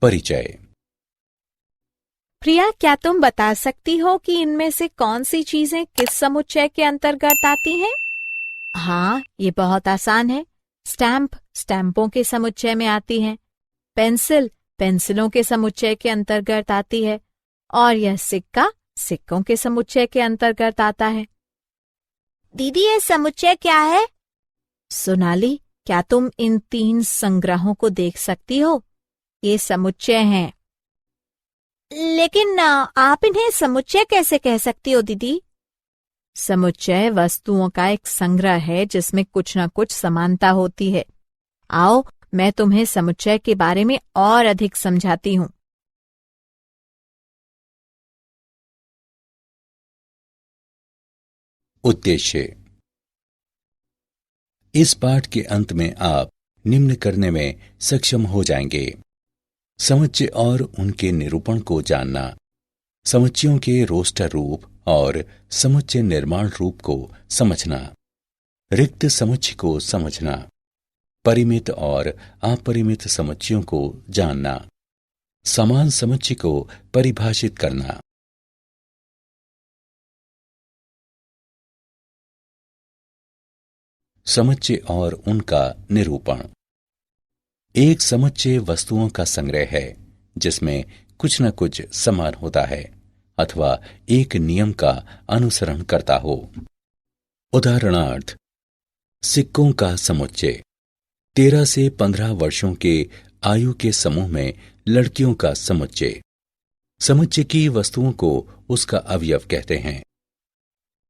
परिचय। प्रिया, क्या तुम बता सकती हो कि इनमें से कौन सी चीजें किस समुच्चय के अंतर्गत आती हैं? हाँ, ये बहुत आसान है। स्टैम्प स्टैम्पों के समुच्चय में आती है, पेंसिल पेंसिलों के समुच्चय के अंतर्गत आती है, और यह सिक्का सिक्कों के समुच्चय के अंतर्गत आता है। दीदी, ये समुच्चय क्या है? सोनाली, क्या तुम इन 3 संग्रहों को देख सकती हो? ये समुच्चय हैं। लेकिन आप इन्हें समुच्चय कैसे कह सकती हो दीदी? समुच्चय वस्तुओं का एक संग्रह है जिसमें कुछ न कुछ समानता होती है। आओ, मैं तुम्हें समुच्चय के बारे में और अधिक समझाती हूँ। उद्देश्य। इस पाठ के अंत में आप निम्न करने में सक्षम हो जाएंगे: समुच्चय और उनके निरूपण को जानना, समुच्चयों के रोस्टर रूप और समुच्चय निर्माण रूप को समझना, रिक्त समुच्चय को समझना, परिमित और अपरिमित समुच्चयों को जानना, समान समुच्चय को परिभाषित करना। समुच्चय और उनका निरूपण। एक समुच्चय वस्तुओं का संग्रह है जिसमें कुछ न कुछ समान होता है अथवा एक नियम का अनुसरण करता हो। उदाहरणार्थ, सिक्कों का समुच्चय। 13 से 15 वर्षों के आयु के समूह में लड़कियों का समुच्चय। समुच्चय की वस्तुओं को उसका अवयव कहते हैं।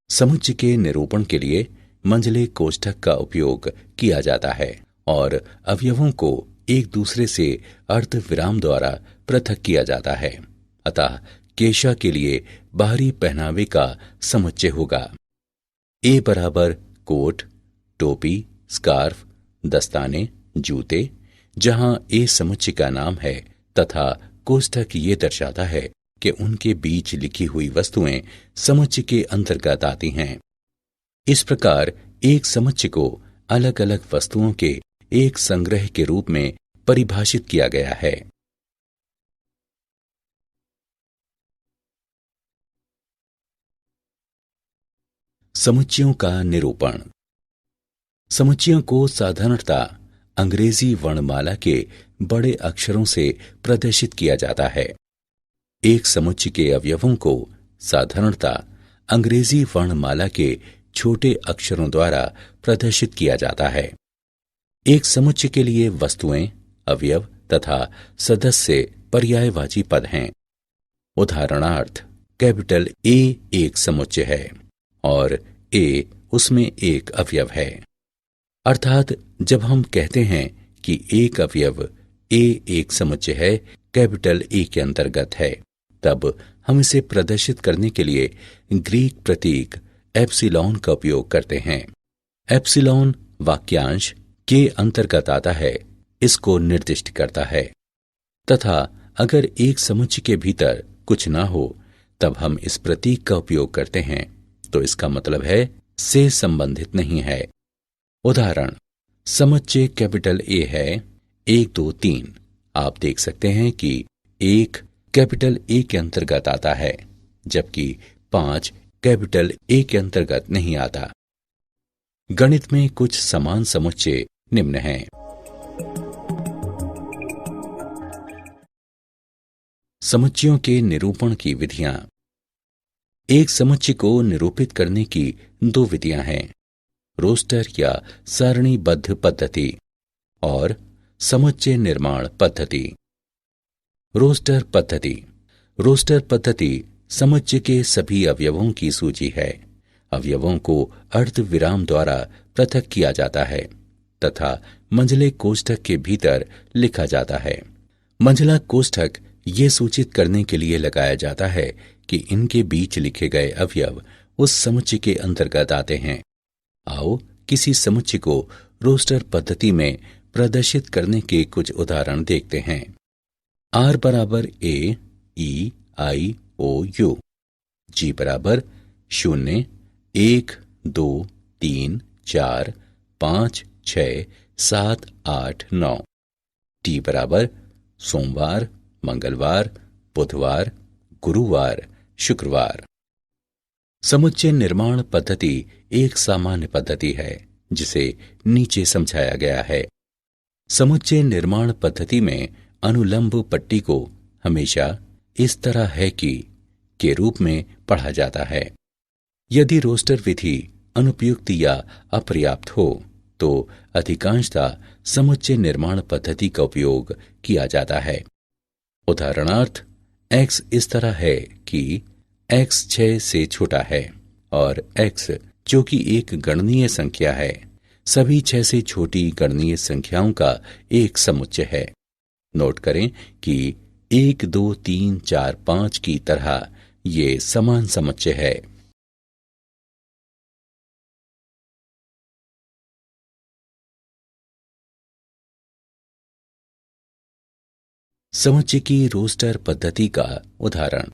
समुच्चय के निरूपण के लिए मंझले कोष्ठक का उपयोग किया जाता है और अवयवों को एक दूसरे से अर्ध विराम द्वारा पृथक किया जाता है। अतः केशा के लिए बाहरी पहनावे का समुच्चय होगा। ए बराबर कोट, टोपी, स्कार्फ, दस्ताने, जूते, जहां ए समुच्चय का नाम है तथा कोष्ठक ये दर्शाता है कि उनके बीच लिखी हुई वस्तुएं समुच्चय के अंतर्गत आती हैं। इस प्रकार एक समुच्चय को अलग अलग वस्तुओं के एक संग्रह के रूप में परिभाषित किया गया है। समुच्चयों का निरूपण। समुच्चयों को साधारणतः अंग्रेजी वर्णमाला के बड़े अक्षरों से प्रदर्शित किया जाता है। एक समुच्चय के अवयवों को साधारणतः अंग्रेजी वर्णमाला के छोटे अक्षरों द्वारा प्रदर्शित किया जाता है। एक समुच्चय के लिए वस्तुएं, अवयव तथा सदस्य पर्यायवाची पद हैं। उदाहरणार्थ, कैपिटल ए एक समुच्चय है और ए उसमें एक अवयव है। अर्थात जब हम कहते हैं कि एक अवयव ए एक समुच्चय है, कैपिटल ए के अंतर्गत है, तब हम इसे प्रदर्शित करने के लिए ग्रीक प्रतीक एप्सिलॉन का उपयोग करते हैं। एप्सिलॉन वाक्यांश के अंतर्गत आता है, इसको निर्दिष्ट करता है। तथा अगर एक समुच्चय के भीतर कुछ ना हो तब हम इस प्रतीक का उपयोग करते हैं, तो इसका मतलब है से संबंधित नहीं है। उदाहरण, समुच्चय कैपिटल ए है 1 2 3। आप देख सकते हैं कि 1 कैपिटल ए के अंतर्गत आता है जबकि 5 कैपिटल ए के अंतर्गत नहीं आता। गणित में कुछ समान समुच्चय निम्न हैं। समुच्चयों के निरूपण की विधियां। एक समुच्चय को निरूपित करने की 2 विधियां हैं: रोस्टर या सारणीबद्ध पद्धति और समुच्चय निर्माण पद्धति। रोस्टर पद्धति। रोस्टर पद्धति समुच्चय के सभी अवयवों की सूची है। अवयवों को अर्ध विराम द्वारा पृथक किया जाता है तथा मंझले कोष्ठक के भीतर लिखा जाता है। मंझला कोष्ठक ये सूचित करने के लिए लगाया जाता है कि इनके बीच लिखे गए अवयव उस समुच्चय के अंतर्गत आते हैं। आओ किसी समुच्चय को रोस्टर पद्धति में प्रदर्शित करने के कुछ उदाहरण देखते हैं। R बराबर A, E, I, O, U। G बराबर शून्य, 1, 2, 3, 4, 5, 6, 7, 8, 9। टी बराबर सोमवार, मंगलवार, बुधवार, गुरुवार, शुक्रवार। समुच्चय निर्माण पद्धति एक सामान्य पद्धति है जिसे नीचे समझाया गया है। समुच्चय निर्माण पद्धति में अनुलंब पट्टी को हमेशा इस तरह है कि के रूप में पढ़ा जाता है। यदि रोस्टर विधि अनुपयुक्त या अपर्याप्त हो तो अधिकांशतः समुच्चय निर्माण पद्धति का उपयोग किया जाता है। उदाहरणार्थ, x इस तरह है कि x 6 से छोटा है और x जो कि एक गणनीय संख्या है सभी 6 से छोटी गणनीय संख्याओं का एक समुच्चय है। नोट करें कि 1, 2, 3, 4, 5 की तरह ये समान समुच्चय है। समुच्चय की रोस्टर पद्धति का उदाहरण।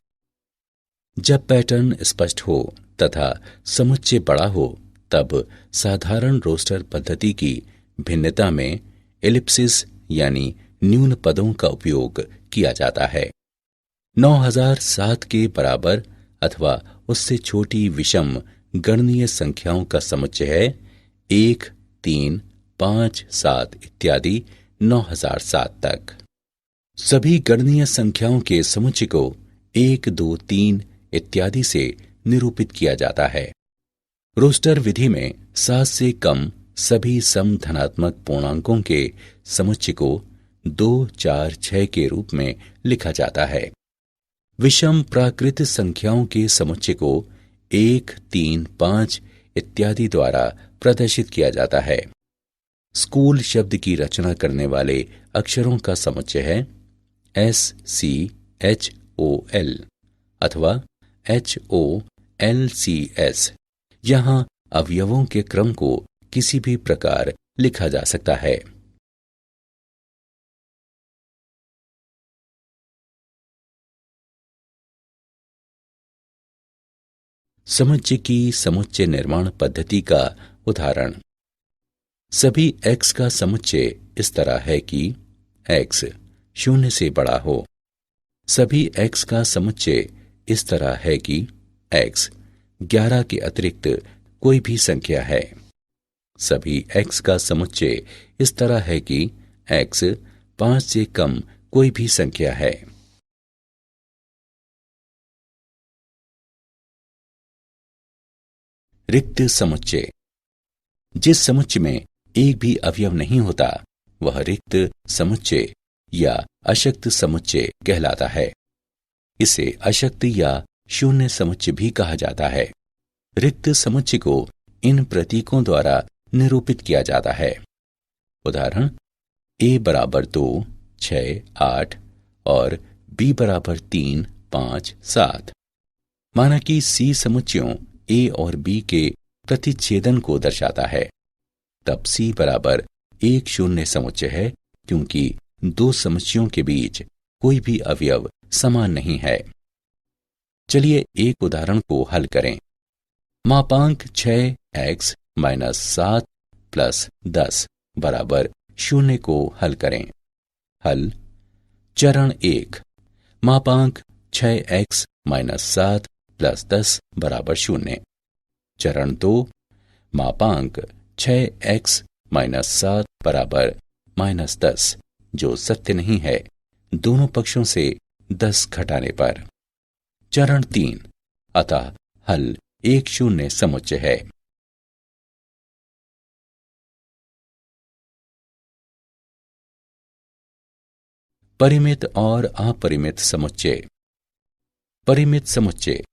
जब पैटर्न स्पष्ट हो तथा समुच्चय बड़ा हो तब साधारण रोस्टर पद्धति की भिन्नता में एलिप्सिस यानी न्यून पदों का उपयोग किया जाता है। 9007 के बराबर अथवा उससे छोटी विषम गणनीय संख्याओं का समुच्चय है 1, 3, 5, 7 इत्यादि 9007 तक। सभी गणनीय संख्याओं के समुच्चय को 1, 2, 3 इत्यादि से निरूपित किया जाता है। रोस्टर विधि में 7 से कम सभी सम धनात्मक पूर्णांकों के समुच्चय को 2, 4, 6 के रूप में लिखा जाता है। विषम प्राकृत संख्याओं के समुच्चय को 1, 3, 5 इत्यादि द्वारा प्रदर्शित किया जाता है। स्कूल शब्द की रचना करने वाले अक्षरों का समुच्चय है SCHOL अथवा HOLCS। यहाँ अवयवों के क्रम को किसी भी प्रकार लिखा जा सकता है। समुच्चय की समुच्चय निर्माण पद्धति का उदाहरण। सभी x का समुच्चय इस तरह है कि x 0 से बड़ा हो। सभी x का समुच्चय इस तरह है कि x 11 के अतिरिक्त कोई भी संख्या है। सभी x का समुच्चय इस तरह है कि x 5 से कम कोई भी संख्या है। रिक्त समुच्चय। जिस समुच्चय में एक भी अवयव नहीं होता वह रिक्त समुच्चय या अशक्त समुच्चय कहलाता है। इसे अशक्त या शून्य समुच्चय भी कहा जाता है। रिक्त समुच्चय को इन प्रतीकों द्वारा निरूपित किया जाता है। उदाहरण, a बराबर 2, 6, 8 और b बराबर 3, 5, 7। माना कि c समुच्चयों a और b के प्रतिच्छेदन को दर्शाता है, तब c बराबर एक शून्य समुच्चय है क्योंकि दो समुच्चयों के बीच कोई भी अवयव समान नहीं है। चलिए एक उदाहरण को हल करें। मापांक 6x - 7 + 10 बराबर 0 को हल करें। हल। चरण 1, मापांक 6x - 7 + 10 बराबर 0। चरण 2, मापांक 6x - 7 बराबर -10 जो सत्य नहीं है दोनों पक्षों से 10 घटाने पर। चरण 3, अतः हल एक शून्य समुच्चय है। परिमित और अपरिमित समुच्चय। परिमित समुच्चय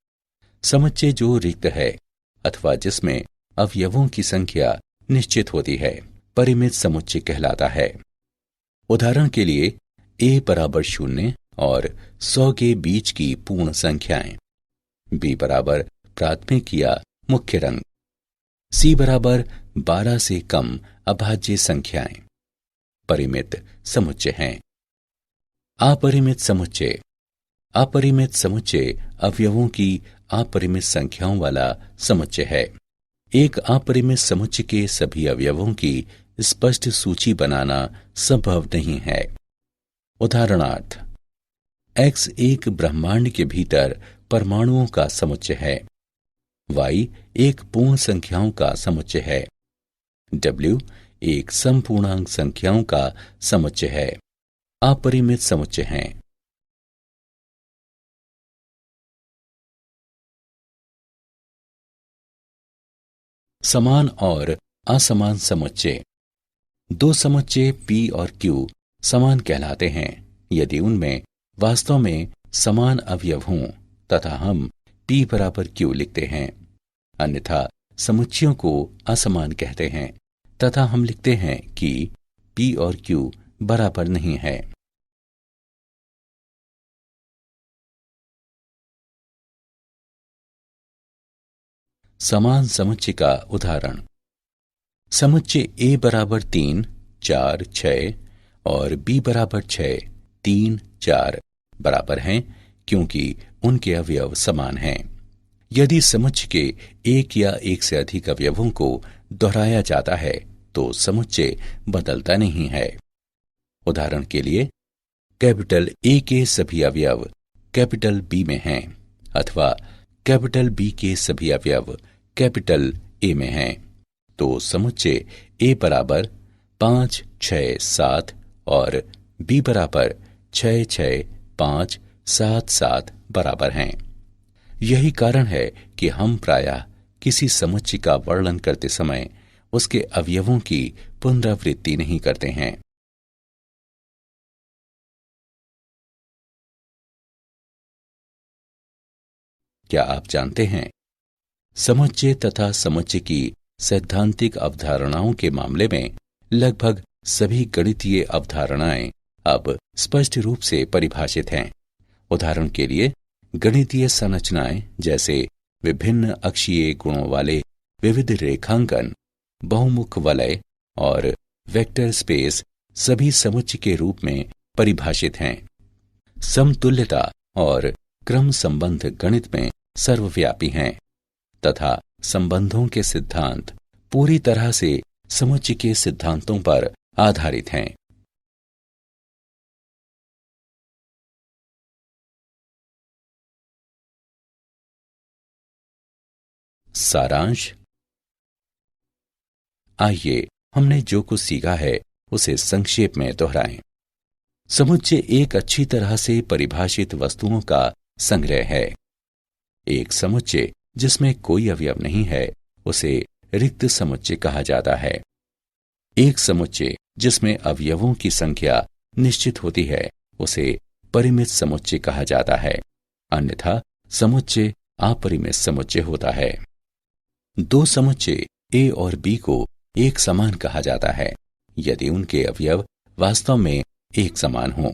समुच्चय जो रिक्त है अथवा जिसमें अवयवों की संख्या निश्चित होती है परिमित समुच्चय कहलाता है। उदाहरण के लिए a बराबर 0 और 100 के बीच की पूर्ण संख्याएं, b बराबर प्राथमिक या मुख्य रंग, c बराबर 12 से कम अभाज्य संख्याएं परिमित समुच्चय हैं। अपरिमित समुच्चय। अपरिमित समुच्चय अवयवों की अपरिमित संख्याओं वाला समुच्चय है। एक अपरिमित समुच्चय के सभी अवयवों की स्पष्ट सूची बनाना संभव नहीं है। उदाहरणार्थ, X एक ब्रह्मांड के भीतर परमाणुओं का समुच्चय है। Y एक पूर्ण संख्याओं का समुच्चय है। W एक समपूर्णांक संख्याओं का समुच्चय है। अपरिमित समुच्चय हैं। समान और असमान समुच्चय। दो समुच्चय P और Q समान कहलाते हैं यदि उनमें वास्तव में समान अवयव हों तथा हम P बराबर Q लिखते हैं। अन्यथा समुच्चयों को असमान कहते हैं तथा हम लिखते हैं कि P और Q बराबर नहीं है। समान समुच्चय का उदाहरण, समुच्चय A बराबर 3, 4, 6 और B बराबर 6, 3, 4 बराबर हैं क्योंकि उनके अवयव समान हैं। यदि समुच्चय के एक या एक से अधिक अवयवों को दोहराया जाता है तो समुच्चय बदलता नहीं है। उदाहरण के लिए, कैपिटल A के सभी अवयव कैपिटल B में हैं अथवा कैपिटल B के सभी अवयव कैपिटल A में हैं, तो समुच्चय A बराबर 5, 6, 7 और B बराबर 6, 6, 5, 7, 7 बराबर हैं। यही कारण है कि हम प्रायः किसी समुच्चय का वर्णन करते समय उसके अवयवों की पुनरावृत्ति नहीं करते हैं। क्या आप जानते हैं, समुच्चय तथा समुच्चय की सैद्धांतिक अवधारणाओं के मामले में लगभग सभी गणितीय अवधारणाएं अब स्पष्ट रूप से परिभाषित हैं। उदाहरण के लिए, गणितीय संरचनाएं जैसे विभिन्न अक्षीय गुणों वाले विविध रेखांकन, बहुमुख वलय और वेक्टर स्पेस सभी समुच्चय के रूप में परिभाषित हैं। समतुल्यता और क्रम संबंध गणित में सर्वव्यापी हैं तथा संबंधों के सिद्धांत पूरी तरह से समुच्चय के सिद्धांतों पर आधारित हैं। सारांश। आइए हमने जो कुछ सीखा है उसे संक्षेप में दोहराएं। समुच्चय एक अच्छी तरह से परिभाषित वस्तुओं का संग्रह है। एक समुच्चय जिसमें कोई अवयव नहीं है उसे रिक्त समुच्चय कहा जाता है। एक समुच्चय जिसमें अवयवों की संख्या निश्चित होती है उसे परिमित समुच्चय कहा जाता है। अन्यथा समुच्चय अपरिमित समुच्चय होता है। दो समुच्चय A और B को एक समान कहा जाता है यदि उनके अवयव वास्तव में एक समान हों।